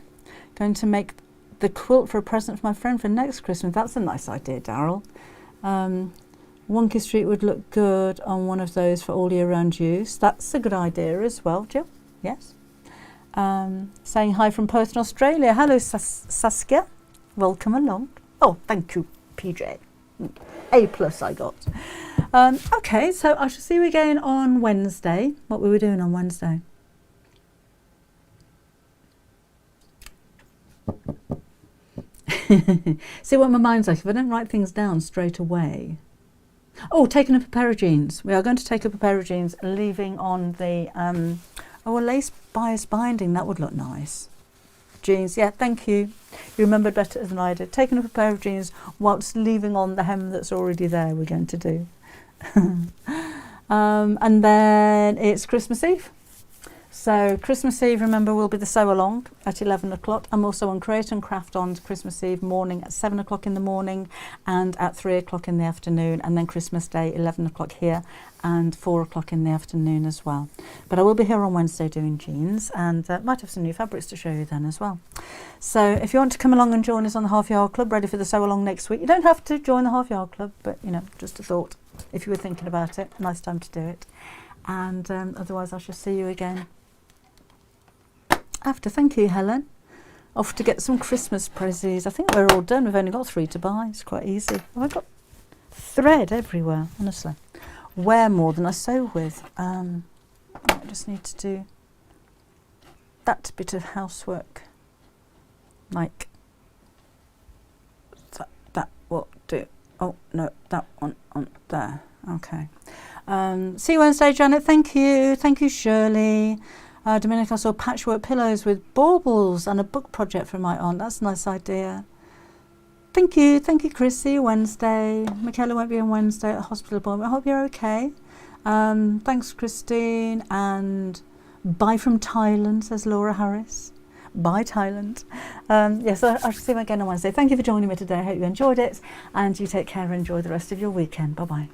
Going to make the quilt for a present for my friend for next Christmas. That's a nice idea, Daryl. Wonky Street would look good on one of those for all year round use. That's a good idea as well, Jill. Yes. Saying hi from Perth in Australia. Hello, Saskia. Welcome along. Oh, thank you, PJ. A+ I got. Okay, so I shall see you again on Wednesday. What were we doing on Wednesday? See what my mind's like if I don't write things down straight away. Oh, taking up a pair of jeans. We are going to take up a pair of jeans, leaving on the a lace bias binding. That would look nice. Jeans, yeah, thank you. You remembered better than I did. Taking up a pair of jeans whilst leaving on the hem that's already there. We're going to do. And then it's Christmas Eve. So Christmas Eve, remember, will be the sew along at 11 o'clock. I'm also on Create and Craft on Christmas Eve morning at 7 o'clock in the morning and at 3 o'clock in the afternoon, and then Christmas Day 11 o'clock here and 4 o'clock in the afternoon as well. But I will be here on Wednesday doing jeans, and might have some new fabrics to show you then as well. So if you want to come along and join us on the Half Yard Club, ready for the sew along next week, you don't have to join the Half Yard Club, but you know, just a thought if you were thinking about it. Nice time to do it. And otherwise I shall see you again after. Thank you, Helen. Off to get some Christmas presents. I think we're all done. We've only got 3 to buy. It's quite easy. Oh, I've got thread everywhere, honestly. Wear more than I sew with. I just need to do that bit of housework. Like that will do. Oh no, that one on there. Okay. See you Wednesday, Janet. Thank you. Thank you, Shirley. Dominic, I saw patchwork pillows with baubles and a book project for my aunt. That's a nice idea. Thank you, Chris. See you Wednesday. Michaela won't be on Wednesday at the hospital appointment. I hope you're okay. Thanks, Christine. And bye from Thailand, says Laura Harris. Bye, Thailand. Yes, I shall see you again on Wednesday. Thank you for joining me today. I hope you enjoyed it. And you take care and enjoy the rest of your weekend. Bye-bye.